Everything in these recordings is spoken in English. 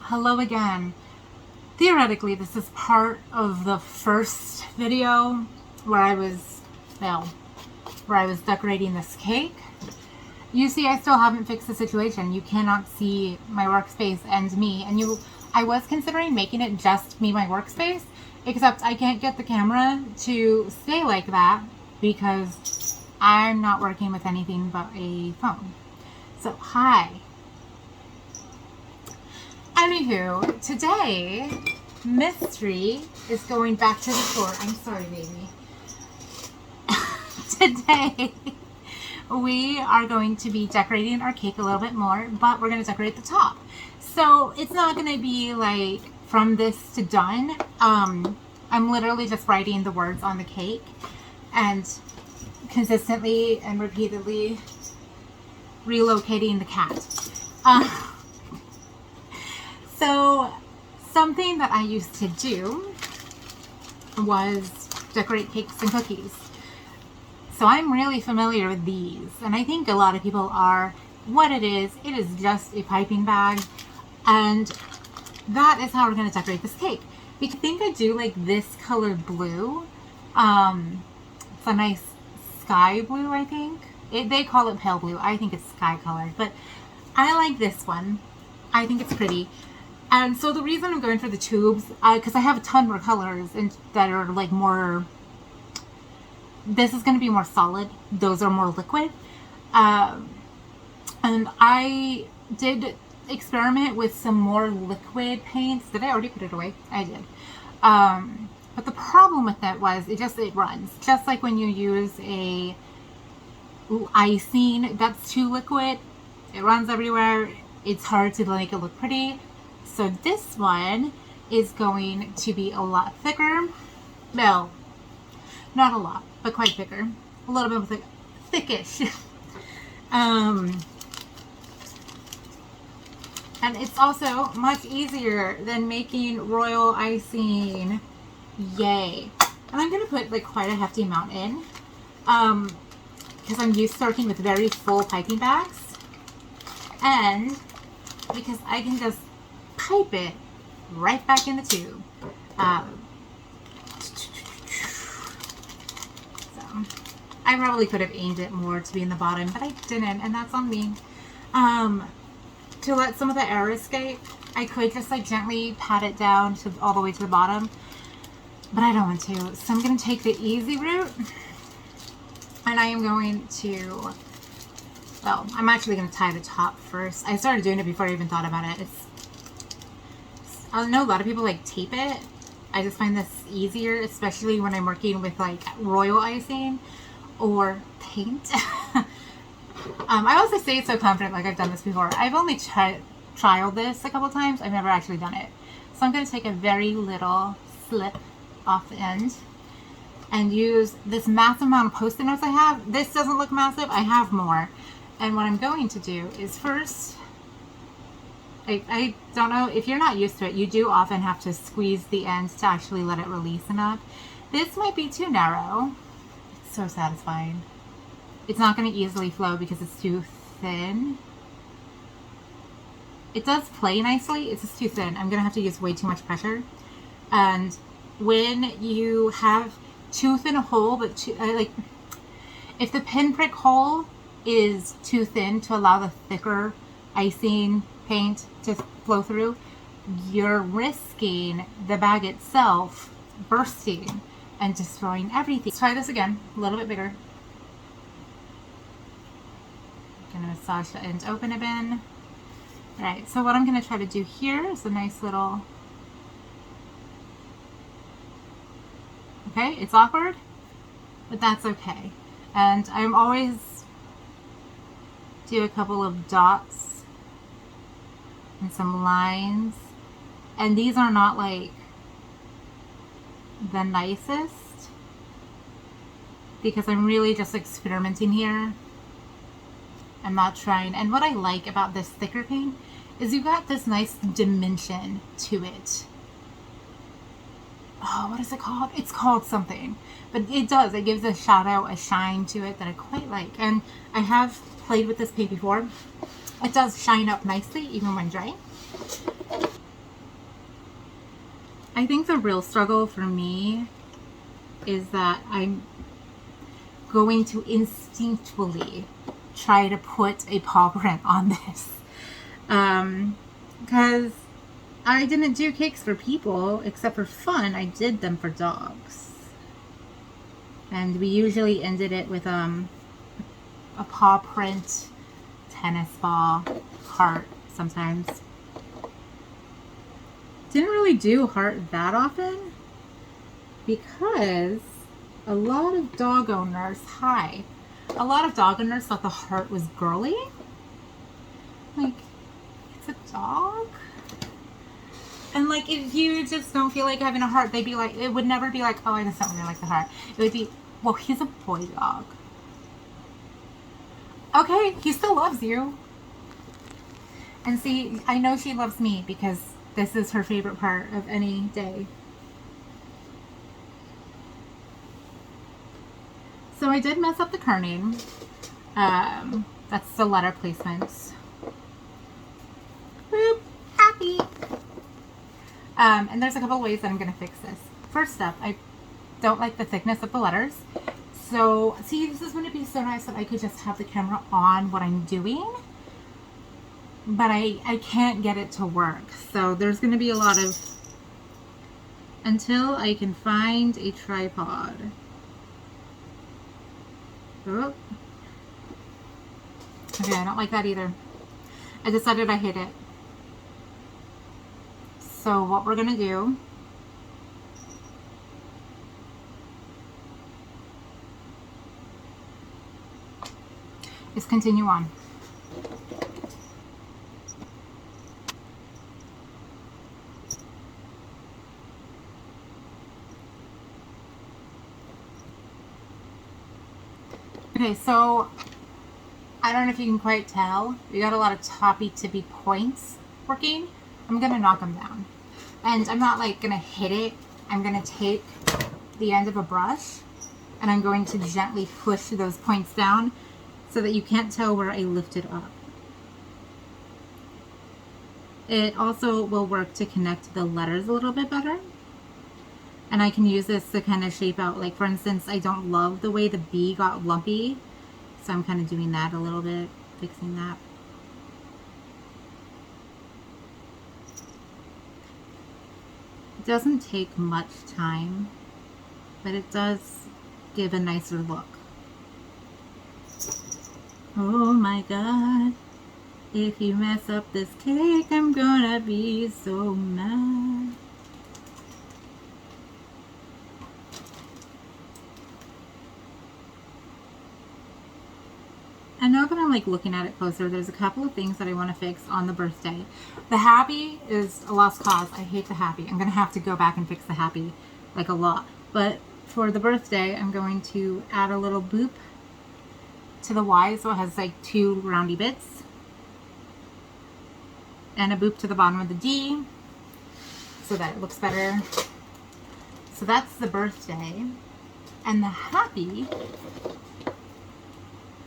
Hello again. Theoretically, this is part of the first video where I was, where I was decorating this cake. You see, I still haven't fixed the situation. You cannot see my workspace and me. And I was considering making it just me, my workspace, except I can't get the camera to stay like that because I'm not working with anything but a phone. So, hi. Anywho, today, Mystery is going back to the store. I'm sorry, baby. Today, we are going to be decorating our cake a little bit more, but we're going to decorate the top. So it's not going to be like from this to done. I'm literally just writing the words on the cake and consistently and repeatedly relocating the cat. So something that I used to do was decorate cakes and cookies. So I'm really familiar with these, and I think a lot of people are. What it is just a piping bag, and that is how we're going to decorate this cake. I think I do like this color blue. It's a nice sky blue, I think. They call it pale blue. I think it's sky colored, but I like this one. I think it's pretty. And so the reason I'm going for the tubes, because I have a ton more colors and that are like more, this is going to be more solid. Those are more liquid. And I did experiment with some more liquid paints. Did I already put it away? I did. But the problem with it was it runs. Just like when you use a icing that's too liquid, it runs everywhere. It's hard to make it look pretty. So this one is going to be a lot thicker. Well, not a lot, but quite thicker. A little bit thickish. And it's also much easier than making royal icing. Yay. And I'm going to put like quite a hefty amount in. Because I'm used to working with very full piping bags. And because I can just pipe it right back in the tube. So I probably could have aimed it more to be in the bottom, but I didn't, and that's on me. To let some of the air escape, I could just like gently pat it down to all the way to the bottom, but I don't want to. So I'm going to take the easy route, and I am going to, well, I'm actually going to tie the top first. I started doing it before I even thought about it. I know a lot of people like tape it. I just find this easier, especially when I'm working with like royal icing or paint. I also say it so confident, like I've done this before. I've only trialed this a couple times. I've never actually done it. So I'm going to take a very little slip off the end and use this massive amount of Post-it notes I have. This doesn't look massive. I have more. And what I'm going to do is first, I don't know, if you're not used to it, you do often have to squeeze the end to actually let it release enough. This might be too narrow. It's so satisfying. It's not going to easily flow because it's too thin. It does play nicely, it's just too thin. I'm going to have to use way too much pressure. And when you have too thin a hole, but like, if the pinprick hole is too thin to allow the thicker icing paint to flow through, you're risking the bag itself bursting and destroying everything. Let's try this again, a little bit bigger. I'm going to massage the end open a bit. Alright, so what I'm going to try to do here is a nice little, okay, it's awkward, but that's okay. And I'm always do a couple of dots and some lines, and these are not like the nicest because I'm really just experimenting here. I'm not trying. And what I like about this thicker paint is you got this nice dimension to it. Oh, what is it called? It's called something, but it gives a shadow, a shine to it that I quite like. And I have played with this paint before. It does shine up nicely even when drying. I think the real struggle for me is that I'm going to instinctually try to put a paw print on this. Because I didn't do cakes for people except for fun. I did them for dogs. And we usually ended it with a paw print tennis ball heart sometimes. Didn't really do heart that often because a lot of dog owners thought the heart was girly. Like, it's a dog. And like, if you just don't feel like having a heart, they'd be like, it would never be like, oh, I just don't really like the heart. It would be, well, he's a boy dog. Okay, he still loves you. And see, I know she loves me because this is her favorite part of any day. So I did mess up the kerning. That's the letter placements. Boop, happy. And there's a couple ways that I'm going to fix this. First up, I don't like the thickness of the letters. So, see, this is going to be so nice that I could just have the camera on what I'm doing. But I can't get it to work. So there's going to be a lot of, until I can find a tripod. Oh. Okay, I don't like that either. I decided I hate it. So what we're going to do is continue on. Okay, so I don't know if you can quite tell. We got a lot of toppy-tippy points working. I'm going to knock them down. And I'm not like going to hit it. I'm going to take the end of a brush and I'm going to gently push those points down so that you can't tell where I lifted up. It also will work to connect the letters a little bit better. And I can use this to kind of shape out, like for instance, I don't love the way the B got lumpy. So I'm kind of doing that a little bit, fixing that. It doesn't take much time, but it does give a nicer look. Oh my God, if you mess up this cake, I'm gonna be so mad. And now that I'm like looking at it closer, there's a couple of things that I want to fix on the birthday. The happy is a lost cause. I hate the happy. I'm going to have to go back and fix the happy like a lot. But for the birthday, I'm going to add a little boop to the Y so it has like two roundy bits. And a boop to the bottom of the D so that it looks better. So that's the birthday. And the happy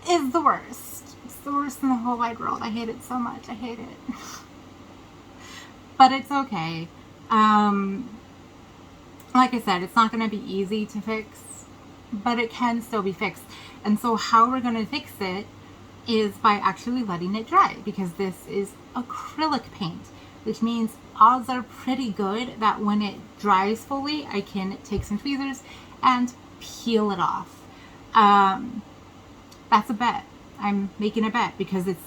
is the worst. It's the worst in the whole wide world. I hate it so much. I hate it. But it's okay. Like I said, it's not going to be easy to fix, but it can still be fixed. And so how we're going to fix it is by actually letting it dry, because this is acrylic paint, which means odds are pretty good that when it dries fully, I can take some tweezers and peel it off. That's a bet. I'm making a bet because it's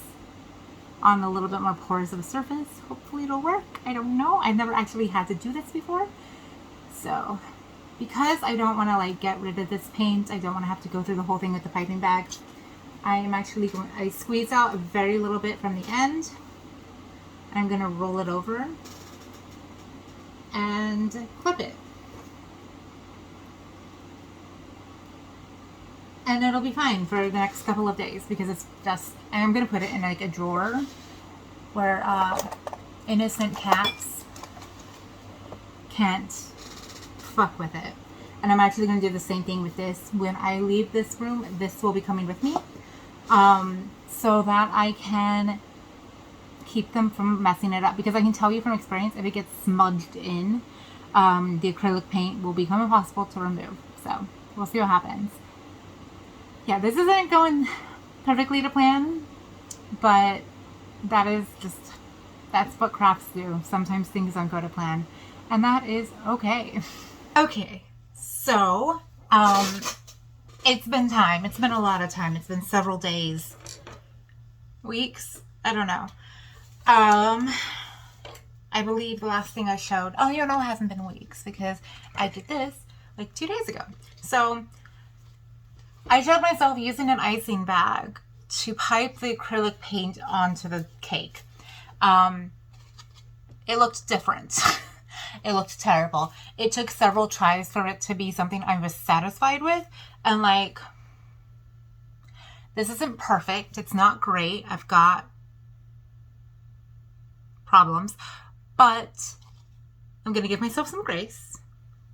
on a little bit more porous of a surface. Hopefully it'll work. I don't know. I've never actually had to do this before. So, because I don't want to like get rid of this paint, I don't want to have to go through the whole thing with the piping bag. I am actually going, I squeeze out a very little bit from the end. I'm going to roll it over and clip it. And it'll be fine for the next couple of days because it's just, and I'm going to put it in like a drawer where innocent cats can't fuck with it. And I'm actually going to do the same thing with this. When I leave this room, this will be coming with me so that I can keep them from messing it up. Because I can tell you from experience, if it gets smudged in, the acrylic paint will become impossible to remove. So we'll see what happens. Yeah, this isn't going perfectly to plan, but that's what crafts do. Sometimes things don't go to plan, and that is okay. Okay, so it's been time. It's been a lot of time. It's been several days, weeks. I don't know. I believe the last thing I showed, oh, you know, it hasn't been weeks because I did this like 2 days ago. So I showed myself using an icing bag to pipe the acrylic paint onto the cake. It looked different. It looked terrible. It took several tries for it to be something I was satisfied with. And like, this isn't perfect. It's not great. I've got problems, but I'm going to give myself some grace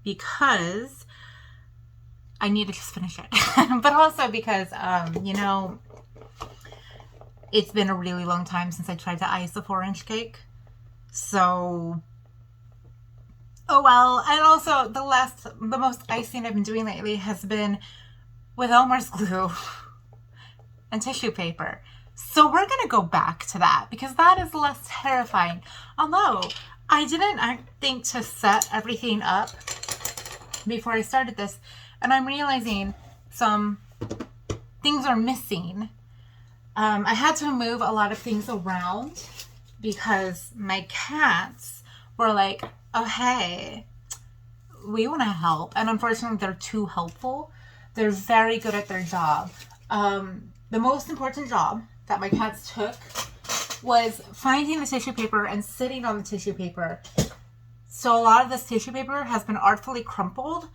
because I need to just finish it. But also because, you know, it's been a really long time since I tried to ice a 4-inch cake. So, oh well. And also the most icing I've been doing lately has been with Elmer's glue and tissue paper. So we're going to go back to that because that is less terrifying. Although I think to set everything up before I started this, and I'm realizing some things are missing. I had to move a lot of things around because my cats were like, oh, hey, we want to help. And unfortunately, they're too helpful. They're very good at their job. The most important job that my cats took was finding the tissue paper and sitting on the tissue paper. So a lot of this tissue paper has been artfully crumpled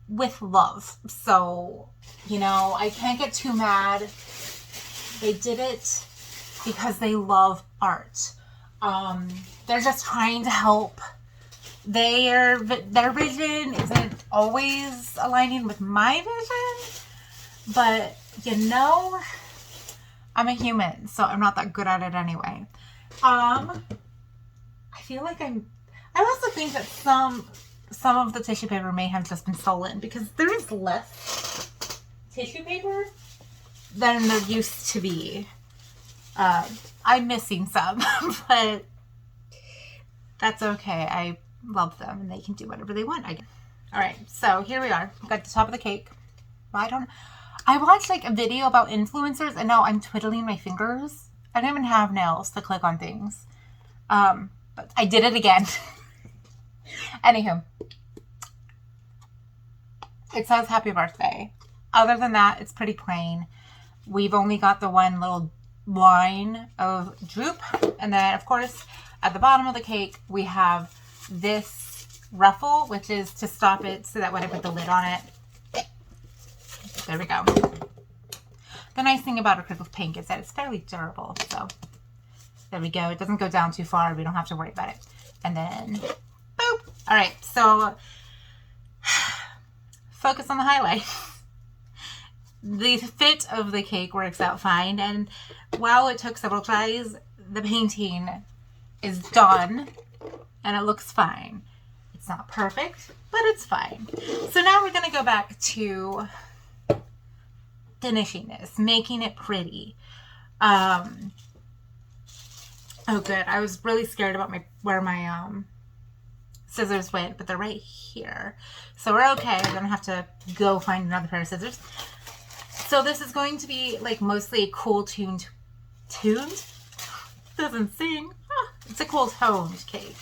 with love. So, you know, I can't get too mad. They did it because they love art. They're just trying to help. Their vision isn't always aligning with my vision, but you know, I'm a human, so I'm not that good at it anyway. I feel like I also think that some of the tissue paper may have just been stolen because there is less tissue paper than there used to be. I'm missing some, but that's okay. I love them and they can do whatever they want, I guess. All right, so here we are. Got the top of the cake. I watched like a video about influencers and now I'm twiddling my fingers. I don't even have nails to click on things. But I did it again. Anywho, it says happy birthday. Other than that, it's pretty plain. We've only got the one little line of droop. And then, of course, at the bottom of the cake, we have this ruffle, which is to stop it so that when I put the lid on it, there we go. The nice thing about acrylic paint is that it's fairly durable. So there we go. It doesn't go down too far. We don't have to worry about it. And then, boop. All right. So focus on the highlights. The fit of the cake works out fine. And while it took several tries, the painting is done and it looks fine. It's not perfect, but it's fine. So now we're going to go back to finishing this, making it pretty. Oh, good. I was really scared about where my scissors went, but they're right here. So we're okay. I don't have to go find another pair of scissors. So this is going to be like mostly a cool tuned? Doesn't sing. It's a cool toned cake.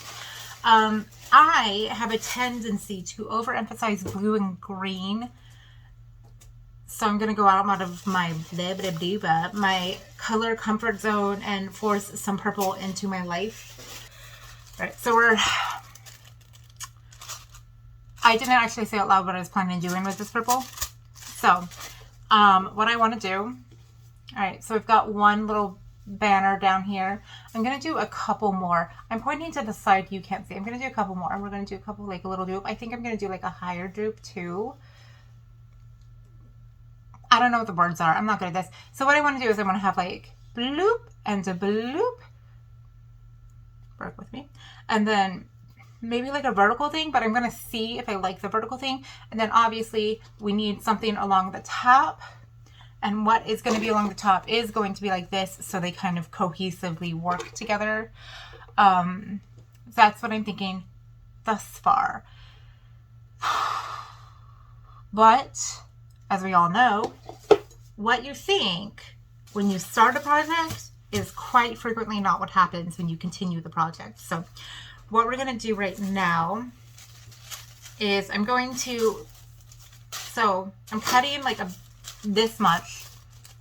I have a tendency to overemphasize blue and green. So I'm going to go out of my my color comfort zone and force some purple into my life. All right, so I didn't actually say out loud what I was planning on doing with this purple. So what I want to do, all right, so we've got one little banner down here. I'm going to do a couple more. I'm pointing to the side you can't see. I'm going to do a couple more. We're going to do a couple, like a little droop. I think I'm going to do like a higher droop too. I don't know what the words are. I'm not good at this. So what I want to do is I want to have like bloop and a bloop. Work with me. And then maybe like a vertical thing, but I'm going to see if I like the vertical thing. And then obviously we need something along the top. And what is going to be along the top is going to be like this, so they kind of cohesively work together. That's what I'm thinking thus far. But, as we all know, what you think when you start a project is quite frequently not what happens when you continue the project. So, what we're going to do right now is I'm cutting like this much,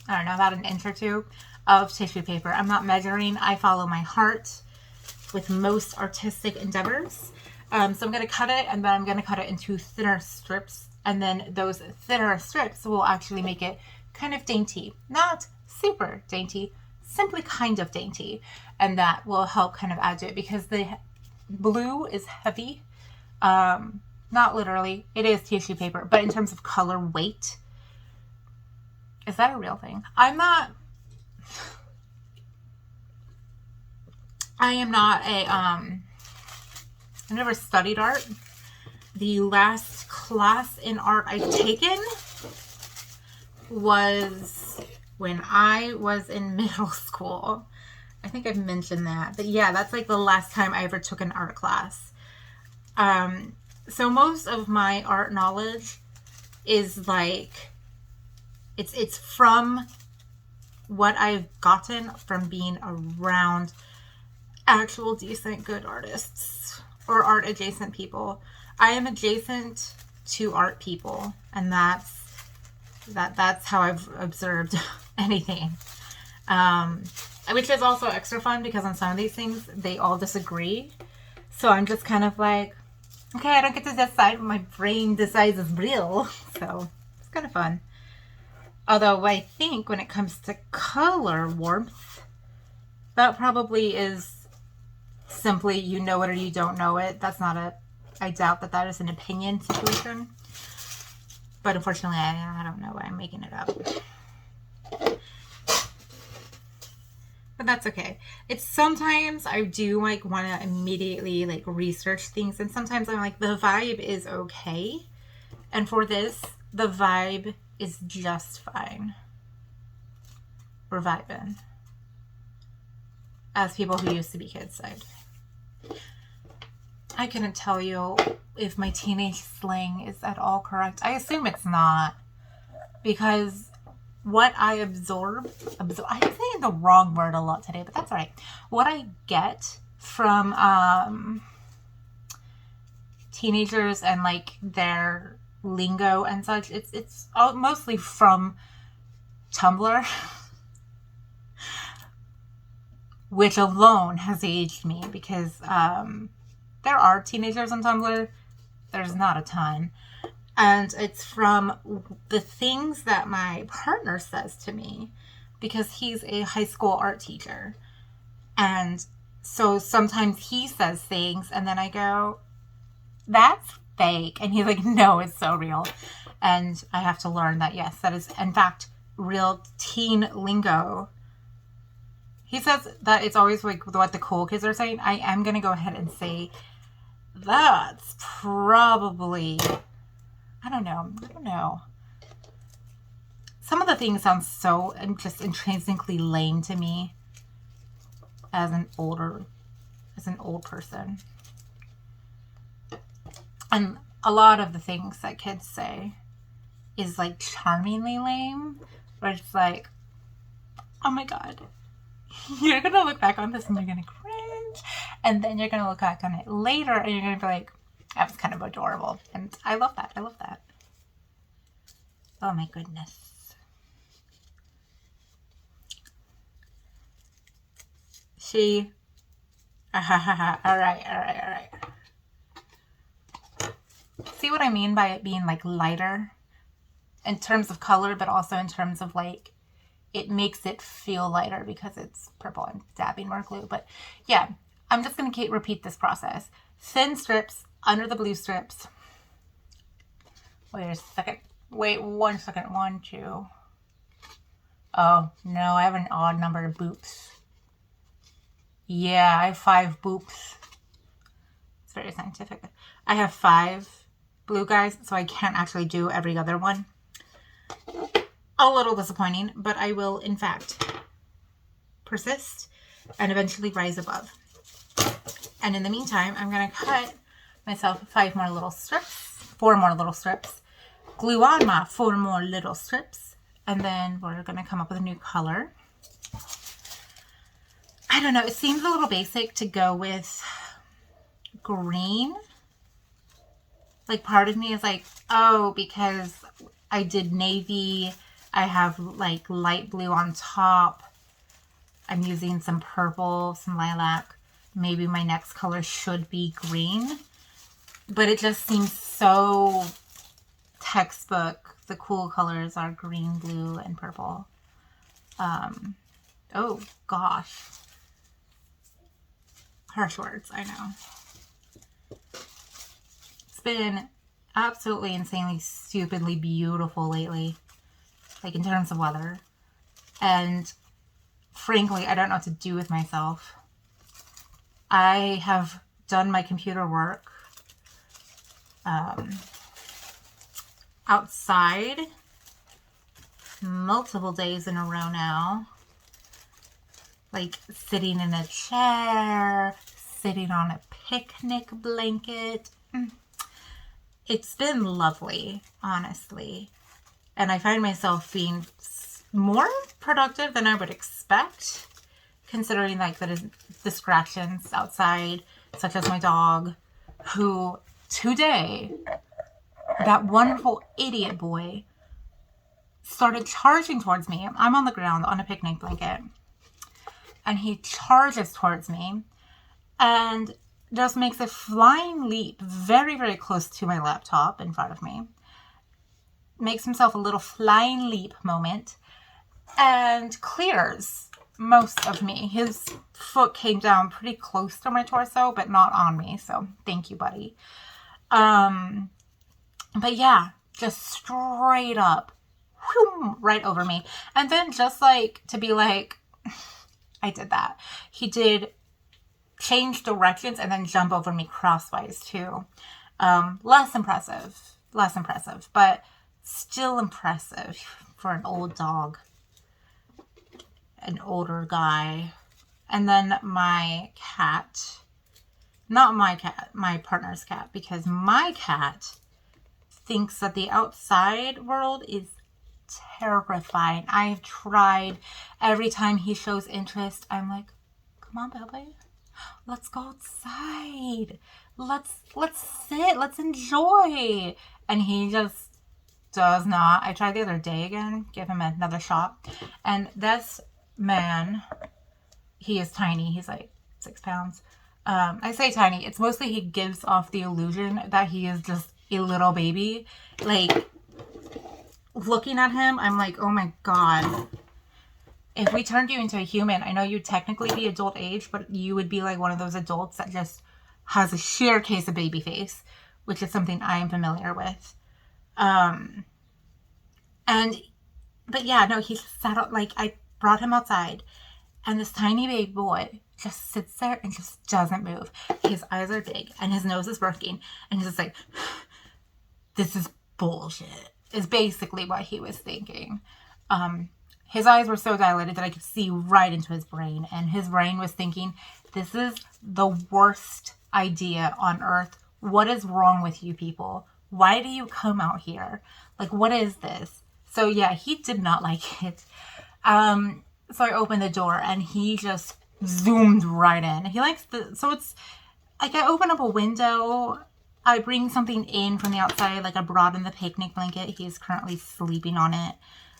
I don't know, about an inch or two of tissue paper. I'm not measuring. I follow my heart with most artistic endeavors. So I'm going to cut it, and then I'm going to cut it into thinner strips. And then those thinner strips will actually make it kind of dainty. Not super dainty, simply kind of dainty. And that will help kind of add to it, because the blue is heavy. Not literally. It is tissue paper. But in terms of color weight, is that a real thing? I am not I've never studied art. The last class in art I've taken was when I was in middle school. I think I've mentioned that. But yeah, that's like the last time I ever took an art class. So most of my art knowledge is like, it's from what I've gotten from being around actual decent good artists or art adjacent people. I am adjacent to art people, and that's how I've observed anything. Which is also extra fun, because on some of these things they all disagree. So I'm just kind of like, okay, I don't get to decide what my brain decides is real. So it's kind of fun. Although I think when it comes to color warmth, that probably is simply you know it or you don't know it. That's not I doubt that is an opinion situation. But unfortunately, I don't know. I'm making it up. But that's okay. It's sometimes I do like want to immediately like research things, and sometimes I'm like, the vibe is okay. And for this, the vibe is just fine. We're vibing. As people who used to be kids said. I couldn't tell you if my teenage slang is at all correct. I assume it's not. Because what I absorb, I'm saying the wrong word a lot today, but that's all right. What I get from teenagers and like their lingo and such, it's all mostly from Tumblr, which alone has aged me, because there are teenagers on Tumblr. There's not a ton. And it's from the things that my partner says to me, because he's a high school art teacher. And so sometimes he says things and then I go, that's fake. And he's like, no, it's so real. And I have to learn that, yes, that is in fact real teen lingo. He says that it's always like what the cool kids are saying. I am going to go ahead and say that's probably, I don't know. Some of the things sound so just intrinsically lame to me as an old person. And a lot of the things that kids say is like charmingly lame, where it's like, oh my God, you're going to look back on this and you're going to cringe. And then you're going to look back on it later and you're going to be like, that was kind of adorable. And I love that. Oh my goodness. All right. See what I mean by it being like lighter in terms of color, but also in terms of like, it makes it feel lighter because it's purple. I'm dabbing more glue, but yeah, I'm just going to repeat this process. Thin strips under the blue strips. Wait a second. Wait 1 second. 1, 2. Oh, no, I have an odd number of boops. Yeah, I have 5 boops. It's very scientific. I have 5 blue guys, so I can't actually do every other one. A little disappointing, but I will, in fact, persist and eventually rise above. And in the meantime, I'm going to cut myself 4 more little strips, glue on my 4 more little strips, and then we're going to come up with a new color. I don't know, it seems a little basic to go with green. Like, part of me is like, oh, because I did navy, I have like light blue on top, I'm using some purple, some lilac, maybe my next color should be green, but it just seems so textbook. The cool colors are green, blue, and purple. Oh gosh, harsh words, I know. It's been absolutely insanely stupidly beautiful lately, like in terms of weather, and frankly I don't know what to do with myself. I have done my computer work outside multiple days in a row now, like sitting in a chair, sitting on a picnic blanket. It's been lovely, honestly, and I find myself being more productive than I would expect, considering like the distractions outside, such as my dog, who today, that wonderful idiot boy, started charging towards me. I'm on the ground on a picnic blanket, and he charges towards me and just makes a flying leap very, very close to my laptop in front of me. Makes himself a little flying leap moment and clears most of me. His foot came down pretty close to my torso, but not on me. So thank you, buddy. But yeah, just straight up, whoom, right over me. And then just like to be like, I did that. He did change directions and then jump over me crosswise too. Less impressive, but still impressive for an old dog, an older guy. And then my cat, not my cat, my partner's cat, because my cat thinks that the outside world is terrifying. I have tried. Every time he shows interest, I'm like, come on, baby, let's go outside. Let's sit. Let's enjoy. And he just does not. I tried the other day again, give him another shot. And this man, he is tiny. He's like 6 pounds. I say tiny. It's mostly he gives off the illusion that he is just a little baby. Like, looking at him, I'm like, oh my god. If we turned you into a human, I know you'd technically be adult age, but you would be like one of those adults that just has a sheer case of baby face, which is something I am familiar with. But yeah, no, he sat up, like, I brought him outside, and this tiny baby boy just sits there and just doesn't move. His eyes are big, and his nose is working, and he's just like, this is bullshit, is basically what he was thinking. His eyes were so dilated that I could see right into his brain, and his brain was thinking, this is the worst idea on earth. What is wrong with you people? Why do you come out here? Like, what is this? So yeah, he did not like it. So I opened the door and he just zoomed right in. He likes so it's like I open up a window, I bring something in from the outside, like I brought in the picnic blanket. He's currently sleeping on it.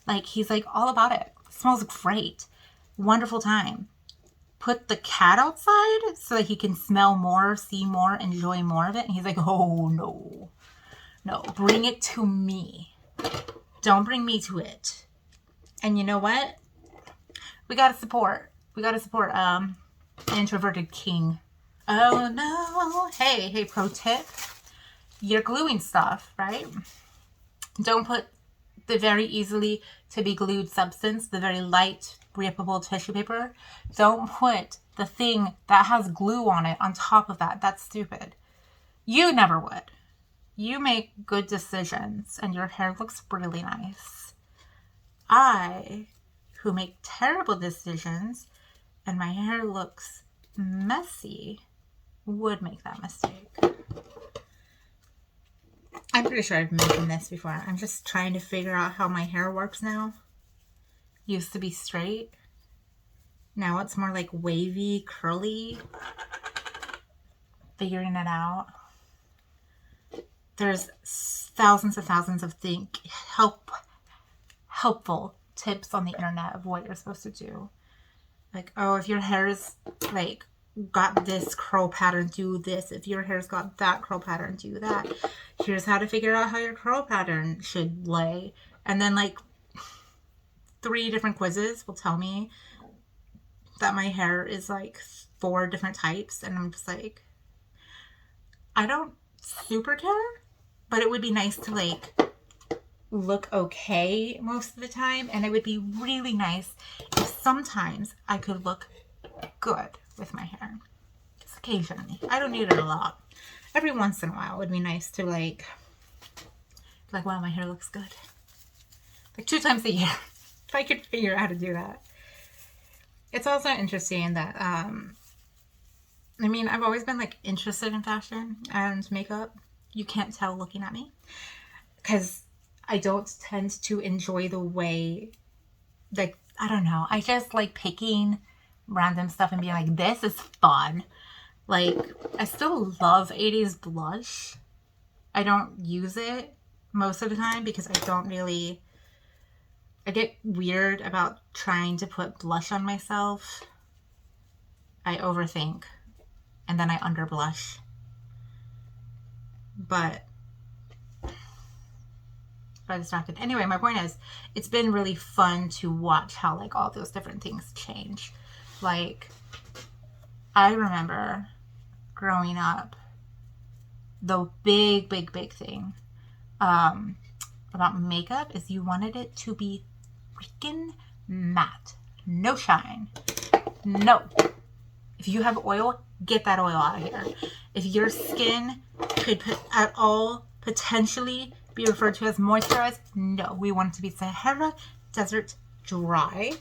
Like, he's like all about it. Smells great. Wonderful time. Put the cat outside so that he can smell more, see more, enjoy more of it. And he's like, oh no. No, bring it to me. Don't bring me to it. And you know what? We gotta support an introverted king. Oh no. Hey, pro tip. You're gluing stuff, right? Don't put the very easily to be glued substance, the very light, rippable tissue paper. Don't put the thing that has glue on it on top of that. That's stupid. You never would. You make good decisions and your hair looks really nice. I, who make terrible decisions and my hair looks messy, would make that mistake. I'm pretty sure I've mentioned this before. I'm just trying to figure out how my hair works now. Used to be straight. Now it's more like wavy, curly. Figuring it out. There's thousands and thousands of helpful tips on the internet of what you're supposed to do. Like, oh, if your hair's like got this curl pattern, do this. If your hair's got that curl pattern, do that. Here's how to figure out how your curl pattern should lay. And then like 3 different quizzes will tell me that my hair is like 4 different types. And I'm just like, I don't super care, but it would be nice to like look okay most of the time. And it would be really nice if sometimes I could look good with my hair. Just occasionally. I don't need it a lot. Every once in a while it would be nice to like, wow, my hair looks good. Like 2 times a year. If I could figure out how to do that. It's also interesting that, I mean, I've always been like interested in fashion and makeup. You can't tell looking at me. Because I don't tend to enjoy the way, like, I don't know. I just like picking random stuff and being like, this is fun. Like, I still love 80s blush. I don't use it most of the time because I get weird about trying to put blush on myself. I overthink. And then I underblush. But I distracted. Anyway, my point is, it's been really fun to watch how like all those different things change. Like, I remember growing up, the big thing about makeup is you wanted it to be freaking matte. No shine. No. If you have oil, get that oil out of here. If your skin could at all potentially be referred to as moisturized, no. We want it to be Sahara Desert dry.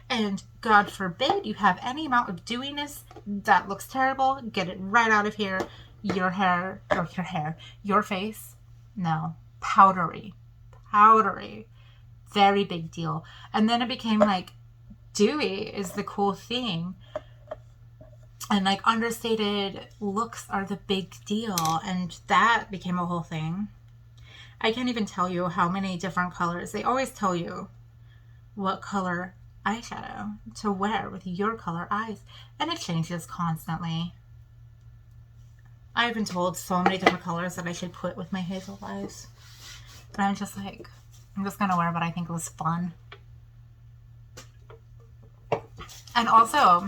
And God forbid you have any amount of dewiness that looks terrible. Get it right out of here. Your face, no. Powdery. Very big deal. And then it became like dewy is the cool thing. And like understated looks are the big deal. And that became a whole thing. I can't even tell you how many different colors. They always tell you what color eyeshadow to wear with your color eyes. And it changes constantly. I've been told so many different colors that I should put with my hazel eyes. But I'm just like, I'm just going to wear what I think was fun. And also,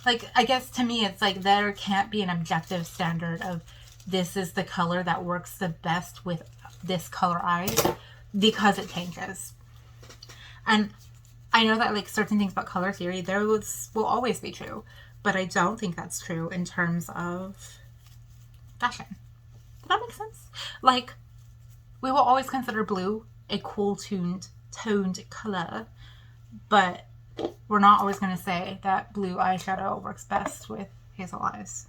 like, I guess to me, it's like there can't be an objective standard of this is the color that works the best with this color eyes because it changes. And I know that like certain things about color theory, those will always be true, but I don't think that's true in terms of fashion. Does that make sense? Like, we will always consider blue a cool toned color, but we're not always going to say that blue eyeshadow works best with hazel eyes.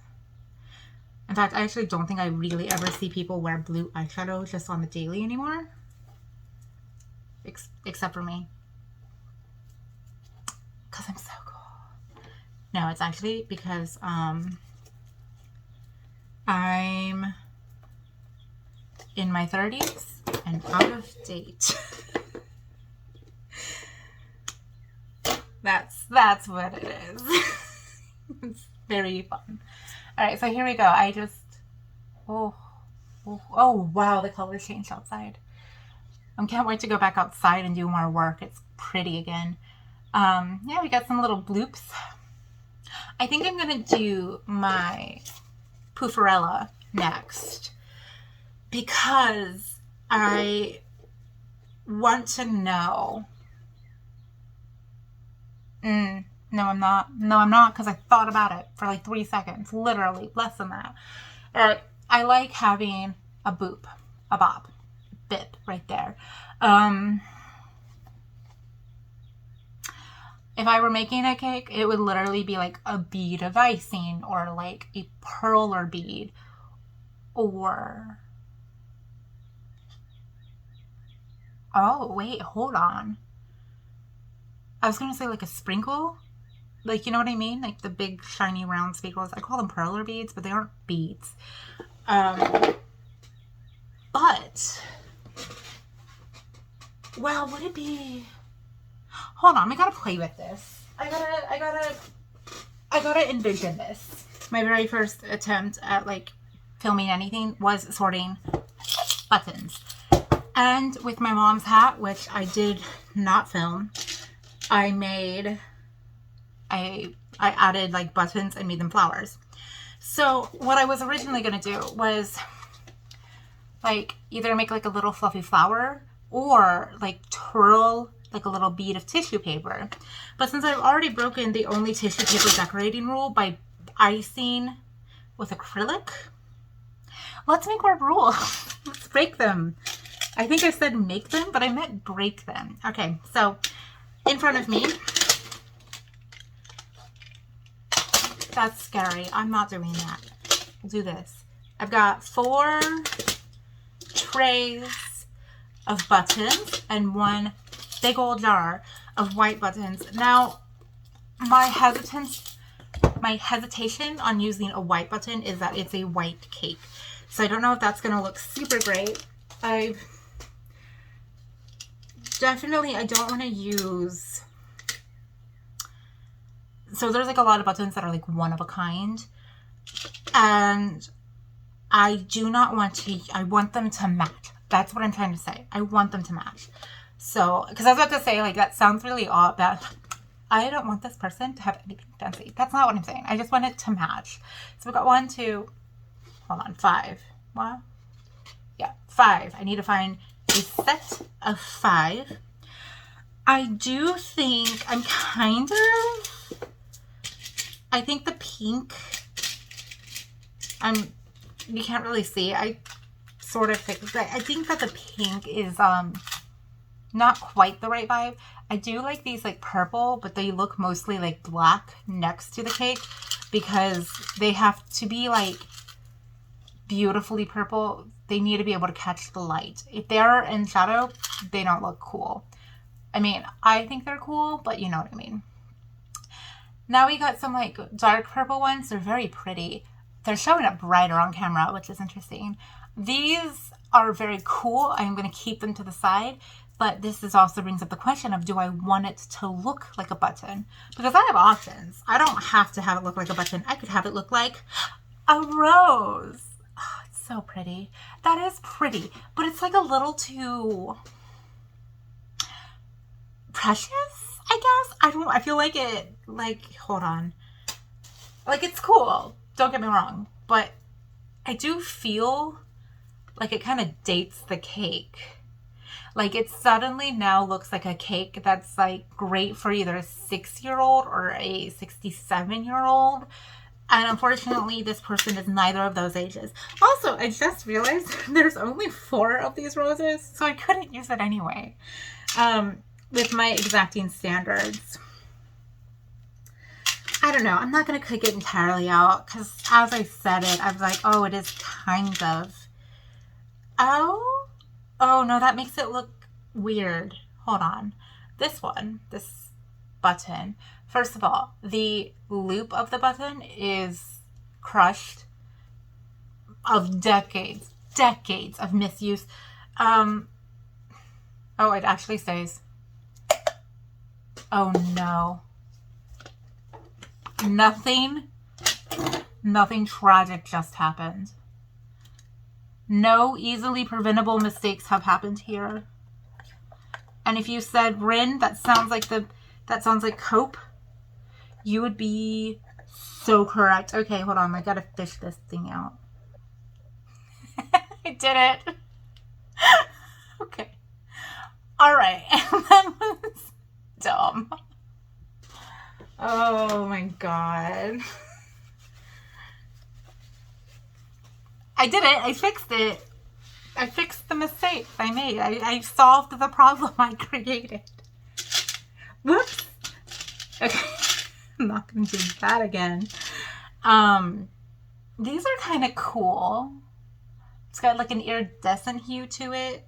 In fact, I actually don't think I really ever see people wear blue eyeshadow just on the daily anymore. Except for me. Because I'm so cool. No, it's actually because I'm in my 30s and out of date. That's what it is. It's very fun. All right, so here we go. I just, oh, wow, the colors changed outside. I can't wait to go back outside and do more work. It's pretty again. Yeah, we got some little bloops. I think I'm going to do my Puffarella next because I want to know. No, I'm not. No, I'm not, because I thought about it for like 3 seconds. Literally, less than that. I like having a boop, a bop, bip right there. If I were making a cake, it would literally be like a bead of icing, or like a perler bead, or... Oh, wait, hold on. I was going to say like a sprinkle. Like, you know what I mean? Like the big shiny round sprinkles. I call them perler beads, but they aren't beads. But, well, would it be... Hold on, I gotta play with this. I gotta envision this. My very first attempt at like filming anything was sorting buttons. And with my mom's hat, which I did not film, I added like buttons and made them flowers. So what I was originally gonna do was like either make like a little fluffy flower or like twirl like a little bead of tissue paper. But since I've already broken the only tissue paper decorating rule by icing with acrylic, let's make more rules. Let's break them. I think I said make them, but I meant break them. Okay, so in front of me, that's scary. I'm not doing that. We'll do this. I've got 4 trays of buttons and 1 big old jar of white buttons. Now, my hesitation on using a white button is that it's a white cake. So I don't know if that's going to look super great. I don't want to use... So there's like a lot of buttons that are like one of a kind. And I do not want to... I want them to match. That's what I'm trying to say. I want them to match. So, because I was about to say, like, that sounds really odd, that I don't want this person to have anything fancy. That's not what I'm saying. I just want it to match. So we've got 1, 2, hold on, 5. What? Yeah, 5. I need to find a set of 5. I do think I think the pink, you can't really see. I sort of think, but I think that the pink is, not quite the right vibe. I do like these like purple, but they look mostly like black next to the cake because they have to be like beautifully purple. They need to be able to catch the light. If they're in shadow, they don't look cool. I mean, I think they're cool, but you know what I mean. Now we got some like dark purple ones. They're very pretty. They're showing up brighter on camera, which is interesting. These are very cool. I'm going to keep them to the side. But this also brings up the question of, do I want it to look like a button? Because I have options. I don't have to have it look like a button. I could have it look like a rose. Oh, it's so pretty. That is pretty. But it's like a little too precious, I guess. I feel like it, like, hold on. Like, it's cool. Don't get me wrong. But I do feel like it kind of dates the cake. Like, it suddenly now looks like a cake that's, like, great for either a 6-year-old or a 67-year-old. And unfortunately, this person is neither of those ages. Also, I just realized there's only 4 of these roses, so I couldn't use it anyway. With my exacting standards. I don't know. I'm not going to cook it entirely out, because as I said it, I was like, oh, it is kind of... Oh, no, that makes it look weird. Hold on. This button. First of all, the loop of the button is crushed of decades of misuse. Oh, it actually says, oh no. Nothing tragic just happened. No easily preventable mistakes have happened here. And if you said Rin, that sounds like cope, you would be so correct. Okay, hold on. I gotta fish this thing out. I did it. Okay. All right. That was dumb. Oh my God. I did it. I fixed it. I fixed the mistake I made. I solved the problem I created. Whoops. Okay. I'm not going to do that again. These are kind of cool. It's got like an iridescent hue to it.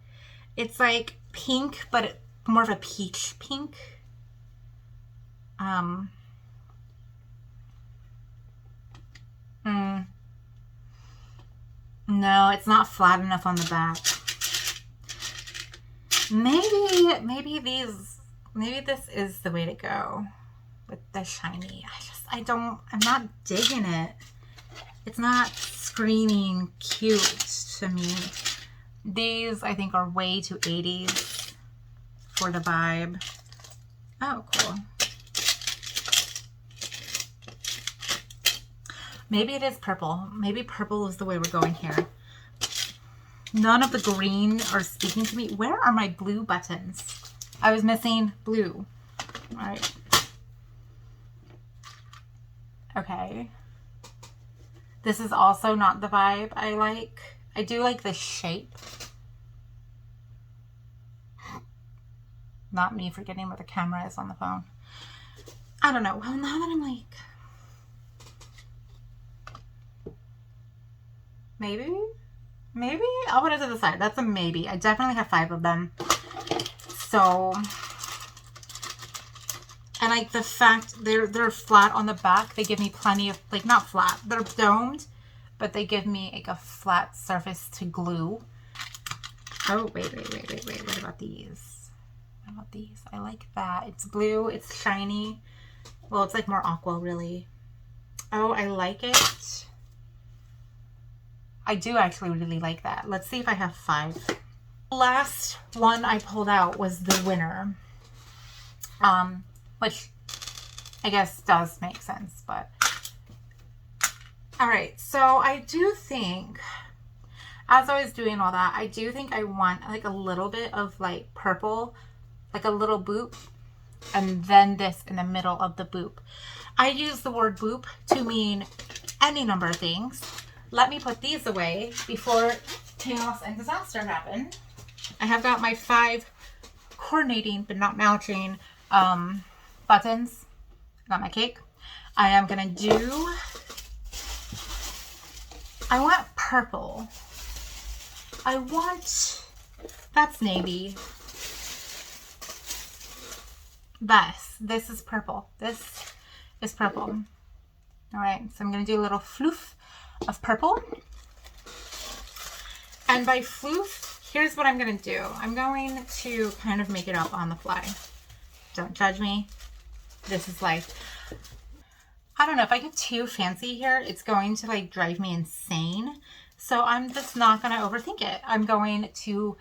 It's like pink, but more of a peach pink. No, it's not flat enough on the back. Maybe this is the way to go with the shiny. I'm not digging it. It's not screaming cute to me. These, I think, are way too 80s for the vibe. Oh, cool. Maybe it is purple. Maybe purple is the way we're going here. None of the green are speaking to me. Where are my blue buttons? I was missing blue. All right. Okay. This is also not the vibe I like. I do like the shape. Not me forgetting where the camera is on the phone. I don't know. Well, now that I'm like... Maybe? I'll put it to the side. That's a maybe. I definitely have 5 of them. So... And like the fact they're flat on the back, they give me plenty of, like, not flat, they're domed, but they give me like a flat surface to glue. Oh, wait. What about these? What about these? I like that. It's blue, it's shiny. Well, it's like more aqua, really. Oh, I like it. I do actually really like that. Let's see if I have 5. The last one I pulled out was the winner. Which I guess does make sense, but all right. So I do think, as I was doing all that, I do think I want like a little bit of like purple, like a little boop, and then this in the middle of the boop. I use the word boop to mean any number of things. Let me put these away before chaos and disaster happen. I have got my 5 coordinating but not matching buttons. Got my cake. I am gonna do, I want purple. That's navy. This is purple. This is purple. All right, so I'm gonna do a little floof of purple. And by floof, here's what I'm gonna do. I'm going to kind of make it up on the fly. Don't judge me. This is life. I don't know, if I get too fancy here, it's going to like drive me insane. So I'm just not going to overthink it. I'm going to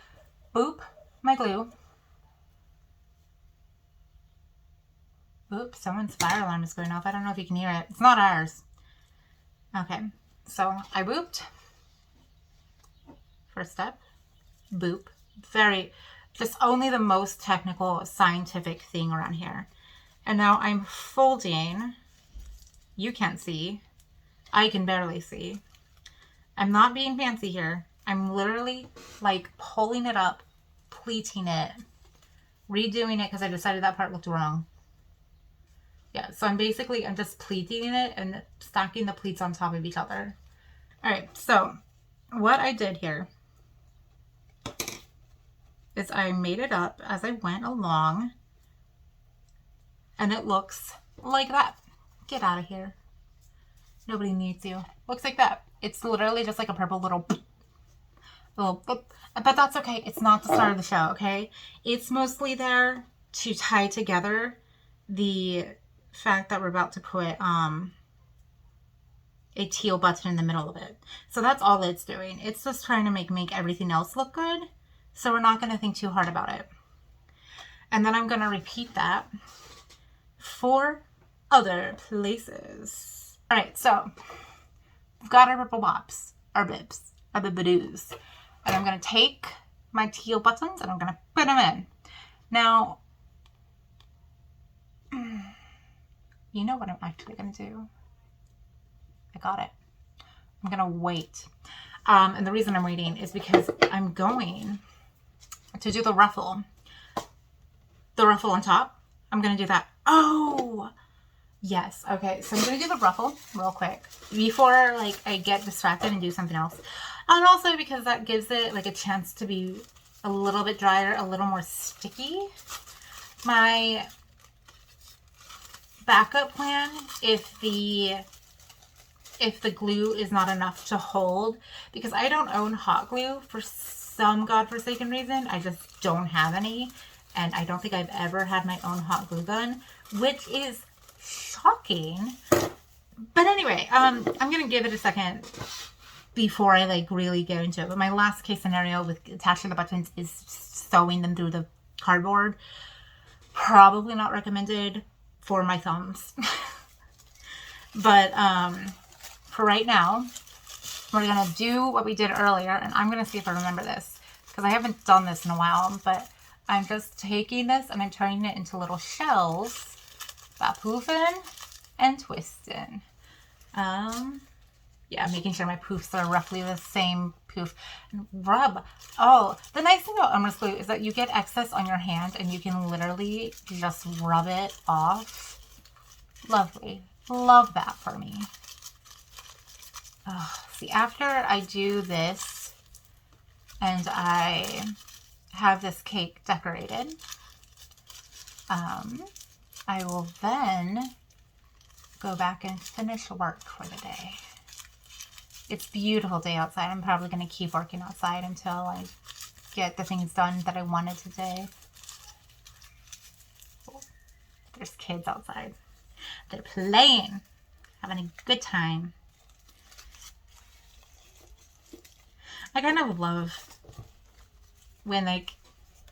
boop my glue. Oops, someone's fire alarm is going off. I don't know if you can hear it. It's not ours. Okay, so I booped. First step, boop. Just only the most technical scientific thing around here. And now I'm folding. You can't see. I can barely see. I'm not being fancy here. I'm literally like pulling it up, pleating it, redoing it because I decided that part looked wrong. Yeah, so I'm just pleating it and stacking the pleats on top of each other. All right, so what I did here is I made it up as I went along. And it looks like that. Get out of here. Nobody needs you. Looks like that. It's literally just like a purple little but that's okay. It's not the start of the show, okay? It's mostly there to tie together the fact that we're about to put a teal button in the middle of it. So that's all it's doing. It's just trying to make everything else look good. So we're not going to think too hard about it. And then I'm going to repeat that 4 other places. All right, so we've got our purple bops, our bibs, our bibadoos. And I'm going to take my teal buttons and I'm going to put them in. Now, you know what I'm actually going to do. I got it. I'm going to wait. And the reason I'm waiting is because I'm going to do the ruffle. The ruffle on top. I'm going to do that. Oh, yes. Okay. So I'm going to do the ruffle real quick before like I get distracted and do something else. And also because that gives it like a chance to be a little bit drier, a little more sticky. My backup plan, if the glue is not enough to hold, because I don't own hot glue for some godforsaken reason. I just don't have any, and I don't think I've ever had my own hot glue gun, which is shocking. But anyway, I'm gonna give it a second before I like really get into it. But my last case scenario with attaching the buttons is sewing them through the cardboard. Probably not recommended for my thumbs. But for right now, we're gonna do what we did earlier, and I'm gonna see if I remember this because I haven't done this in a while. But I'm just taking this and I'm turning it into little shells by poofing and twisting. Yeah, making sure my poofs are roughly the same poof. And rub. Oh, the nice thing about Elmer's glue is that you get excess on your hand and you can literally just rub it off. Lovely. Love that for me. Oh, see, after I do this and I have this cake decorated, I will then go back and finish work for the day. It's a beautiful day outside. I'm probably going to keep working outside until I get the things done that I wanted today. There's kids outside. They're playing, having a good time. I kind of love when like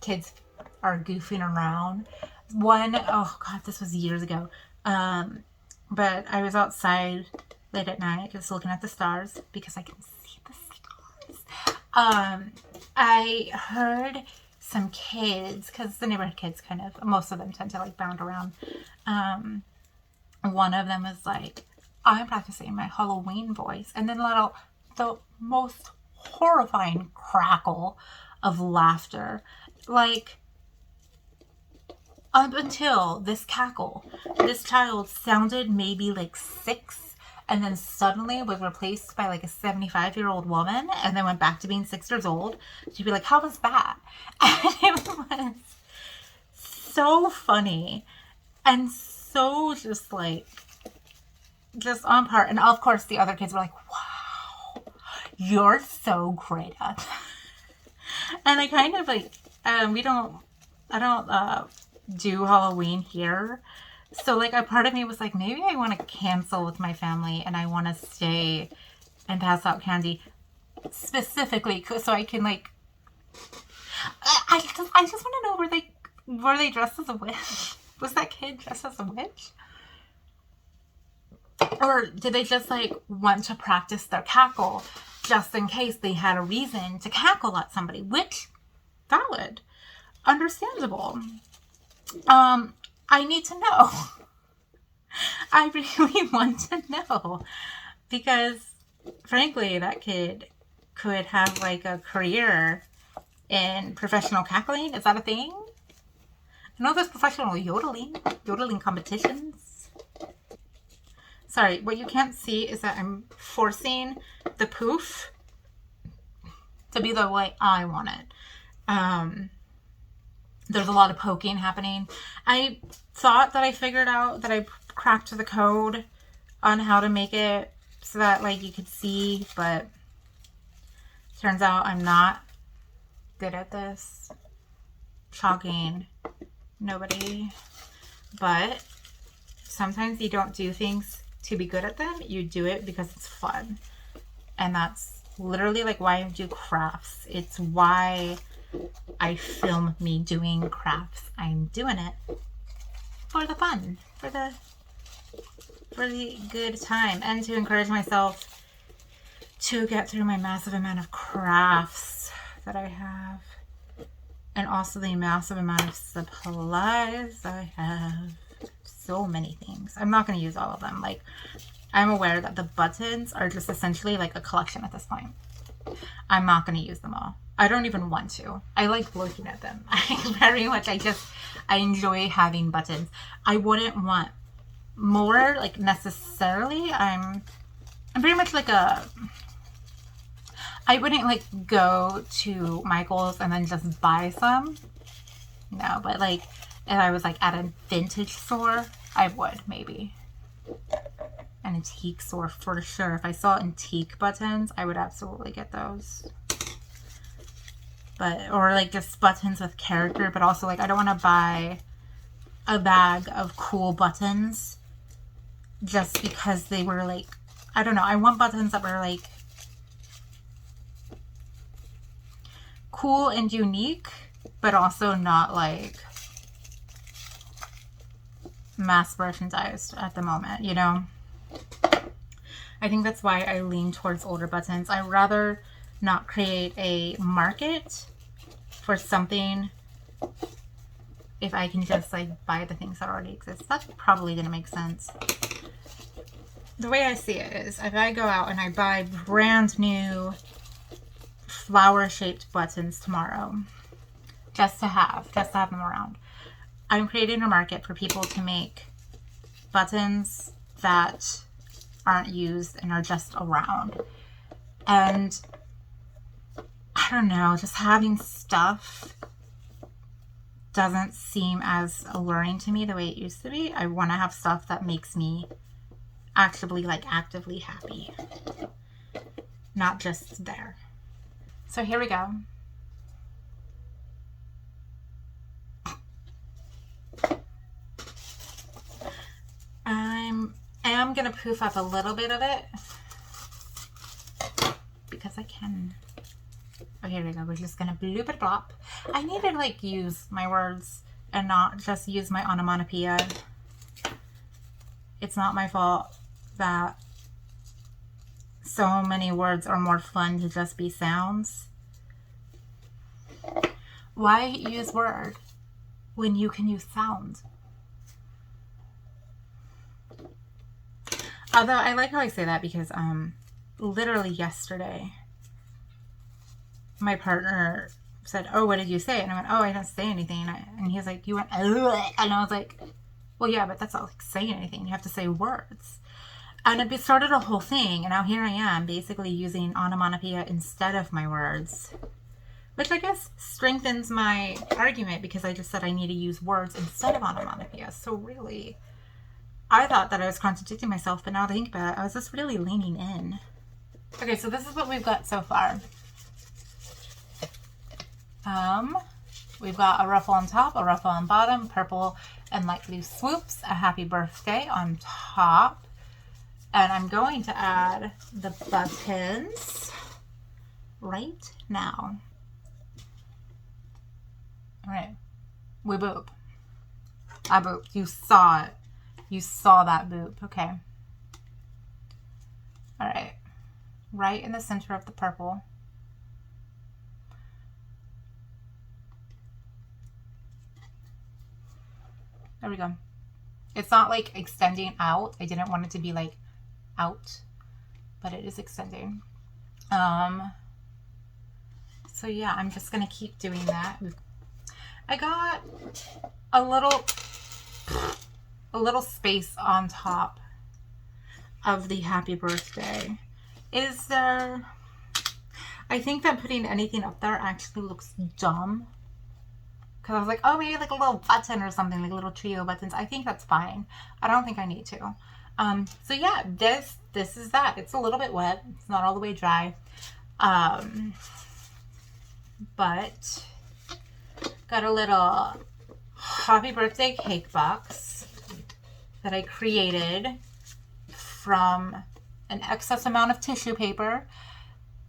kids are goofing around. Oh God, this was years ago. But I was outside late at night just looking at the stars because I can see the stars. I heard some kids, because the neighborhood kids kind of, most of them tend to like bound around. One of them was like, I'm practicing my Halloween voice. And then the most horrifying crackle of laughter. Like, up until this cackle, this child sounded maybe like 6 and then suddenly was replaced by like a 75-year-old woman and then went back to being 6 years old. She'd be like, how was that? And it was so funny and so just on par. And of course the other kids were like, wow, you're so great at that. And I kind of like, I don't do Halloween here. So like a part of me was like, maybe I want to cancel with my family and I want to stay and pass out candy specifically so I can like, I just want to know, were they dressed as a witch? Was that kid dressed as a witch? Or did they just like want to practice their cackle just in case they had a reason to cackle at somebody, which valid, understandable. I need to know. I really want to know because frankly, that kid could have like a career in professional cackling. Is that a thing? I know there's professional yodeling competitions. Sorry, what you can't see is that I'm forcing the poof to be the way I want it. There's a lot of poking happening. I thought that I figured out that I cracked the code on how to make it so that like you could see, but turns out I'm not good at this. Shocking. Nobody. But sometimes you don't do things to be good at them. You do it because it's fun. And that's literally like why I do crafts. It's why I film me doing crafts. I'm doing it for the fun, for the good time, and to encourage myself to get through my massive amount of crafts that I have, and also the massive amount of supplies I have. so many things. I'm not going to use all of them. Like, I'm aware that the buttons are just essentially like a collection at this point. I'm not going to use them all. I don't even want to. I like looking at them. I very much, I enjoy having buttons. I wouldn't want more, like, necessarily. I'm pretty much like I wouldn't like go to Michael's and then just buy some. No, but like if I was like at a vintage store, I would maybe. An antique store for sure. If I saw antique buttons, I would absolutely get those. But, or like just buttons with character, but also like I don't want to buy a bag of cool buttons just because they were like, I don't know. I want buttons that were like cool and unique, but also not like mass merchandised at the moment, you know? I think that's why I lean towards older buttons. I'd rather not create a market for something if I can just like buy the things that already exist. That's probably gonna make sense. The way I see it is if I go out and I buy brand new flower shaped buttons tomorrow just to have them around, I'm creating a market for people to make buttons that aren't used and are just around. And I don't know, just having stuff doesn't seem as alluring to me the way it used to be. I want to have stuff that makes me actually like actively happy, not just there. So here we go. I am gonna poof up a little bit of it because I can. Oh, here we go. We're just gonna bloop it blop. I need to like use my words and not just use my onomatopoeia. It's not my fault that so many words are more fun to just be sounds. Why use word when you can use sound? Although I like how I say that because literally yesterday my partner said, "Oh, what did you say?" And I went, "Oh, I didn't say anything." And he was like, "You went," ugh. And I was like, "Well, yeah, but that's not like saying anything. You have to say words." And it started a whole thing. And now here I am basically using onomatopoeia instead of my words, which I guess strengthens my argument because I just said I need to use words instead of onomatopoeia. So really, I thought that I was contradicting myself, but now that I think about it, I was just really leaning in. Okay, so this is what we've got so far. We've got a ruffle on top, a ruffle on bottom, purple and light blue swoops, a happy birthday on top. And I'm going to add the buttons right now. All right, we boop. I booped. You saw it. You saw that boop. Okay. All right. Right in the center of the purple. There we go. It's not like extending out. I didn't want it to be like out, but it is extending. So yeah, I'm just gonna keep doing that. I got a little space on top of the happy birthday. Is there, I think that putting anything up there actually looks dumb. Because I was like, oh, maybe like a little button or something, like little trio buttons. I think that's fine. I don't think I need to. So yeah, this is that. It's a little bit wet. It's not all the way dry. But got a little happy birthday cake box that I created from an excess amount of tissue paper,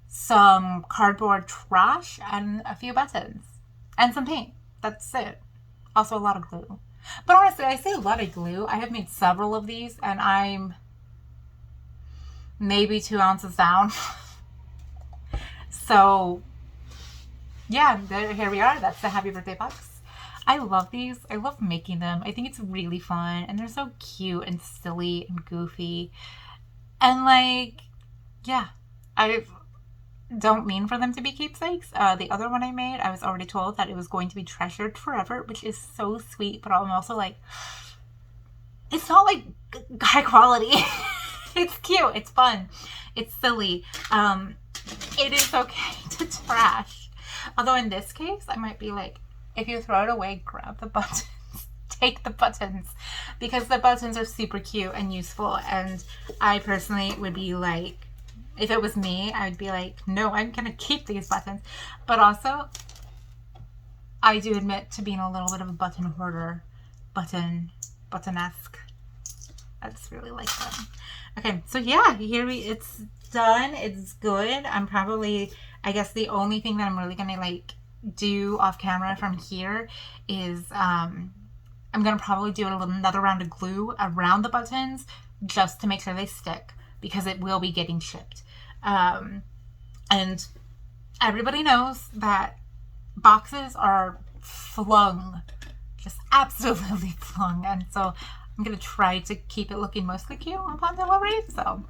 some cardboard trash, and a few buttons. And some paint. That's it. Also a lot of glue. But honestly, I say a lot of glue. I have made several of these and I'm maybe 2 ounces down. So yeah, here we are. That's the happy birthday box. I love these. I love making them. I think it's really fun and they're so cute and silly and goofy. And like, yeah, I don't mean for them to be keepsakes. The other one I made, I was already told that it was going to be treasured forever, which is so sweet, but I'm also like, it's not like high quality. It's cute, it's fun, it's silly. It is okay to trash. Although in this case, I might be like, if you throw it away, grab the buttons. Take the buttons, because the buttons are super cute and useful, and I personally would be like, if it was me, I would be like, no, I'm gonna keep these buttons. But also, I do admit to being a little bit of a button hoarder, button-esque. I just really like them. Okay, so yeah, it's done. It's good. I'm probably, I guess the only thing that I'm really gonna like do off camera from here is I'm gonna probably do another round of glue around the buttons just to make sure they stick, because it will be getting shipped. And everybody knows that boxes are flung, just absolutely flung, and so I'm gonna try to keep it looking mostly cute upon delivery. So,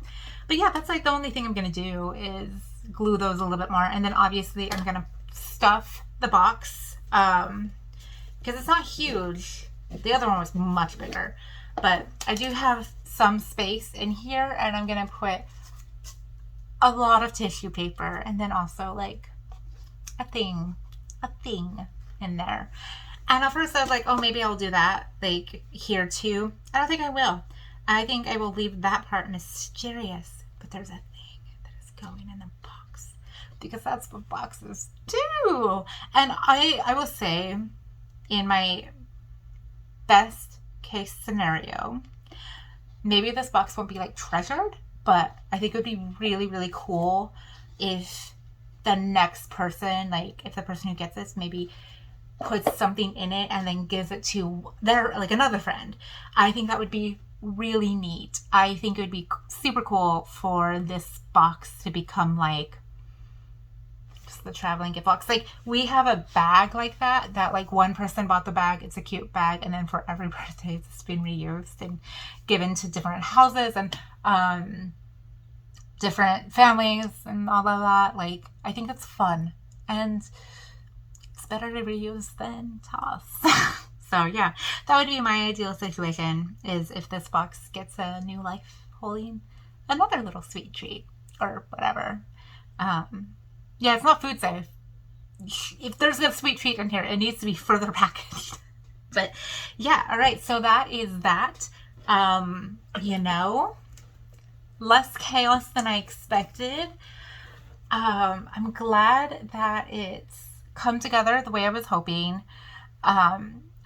but yeah, that's like the only thing I'm gonna do is glue those a little bit more, and then obviously I'm gonna stuff the box because it's not huge. The other one was much bigger, but I do have some space in here, and I'm gonna put a lot of tissue paper, and then also like a thing in there. And at first I was like, oh, maybe I'll do that like here too. I don't think I will. I think I will leave that part mysterious, but there's a thing that is going in the box, because that's what boxes do. And I will say, in my best case scenario, maybe this box won't be like treasured, but I think it would be really, really cool if the next person, like if the person who gets this maybe puts something in it and then gives it to their, like, another friend. I think that would be really neat. I think it would be super cool for this box to become like just the traveling gift box. Like, we have a bag like that like one person bought the bag, it's a cute bag, and then for every birthday it's been reused and given to different houses and different families and all of that. Like, I think that's fun, and it's better to reuse than toss. So yeah, that would be my ideal situation, is if this box gets a new life holding another little sweet treat or whatever. Yeah, it's not food safe. If there's a sweet treat in here, it needs to be further packaged. But yeah, all right, so that is that. You know, less chaos than I expected. I'm glad that it's come together the way I was hoping.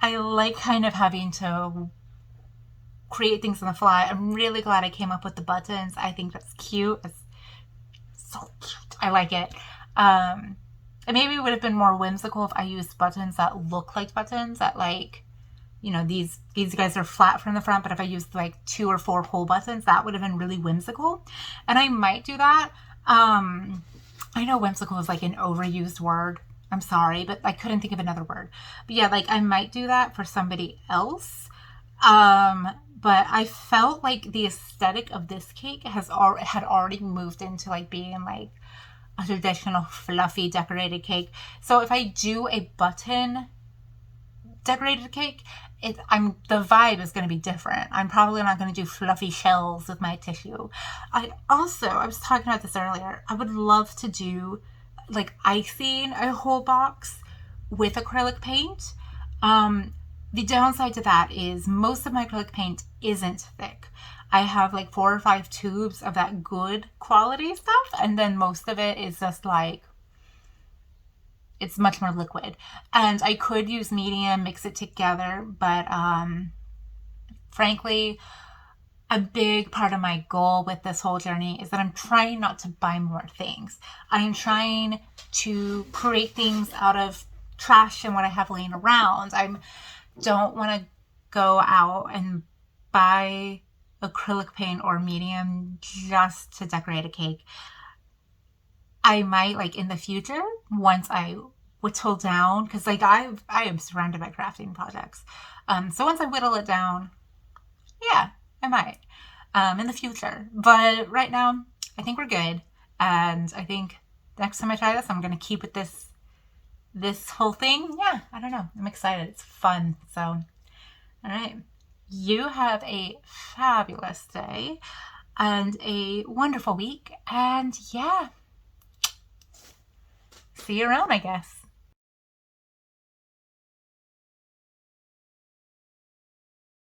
I like kind of having to create things on the fly. I'm really glad I came up with the buttons. I think that's cute. It's so cute. I like it. And maybe it would have been more whimsical if I used buttons that look like buttons, that, like, you know, these guys are flat from the front, but if I used like 2 or 4 pull buttons, that would have been really whimsical. And I might do that. I know whimsical is like an overused word. I'm sorry, but I couldn't think of another word. But yeah, like, I might do that for somebody else. But I felt like the aesthetic of this cake had already moved into like being like a traditional fluffy decorated cake. So if I do a button decorated cake, the vibe is going to be different. I'm probably not going to do fluffy shells with my tissue. I was talking about this earlier. I would love to do like icing a whole box with acrylic paint. The downside to that is most of my acrylic paint isn't thick. I have like 4 or 5 tubes of that good quality stuff, and then most of it is just like, it's much more liquid. And I could use medium, mix it together, but frankly, a big part of my goal with this whole journey is that I'm trying not to buy more things. I am trying to create things out of trash and what I have laying around. I don't want to go out and buy acrylic paint or medium just to decorate a cake. I might, like, in the future, once I whittle down, because like I am surrounded by crafting projects. So once I whittle it down, yeah, I might in the future. But right now, I think we're good. And I think next time I try this, I'm gonna keep with this whole thing. Yeah, I don't know. I'm excited. It's fun. So, all right. You have a fabulous day and a wonderful week. And yeah, see you around, I guess.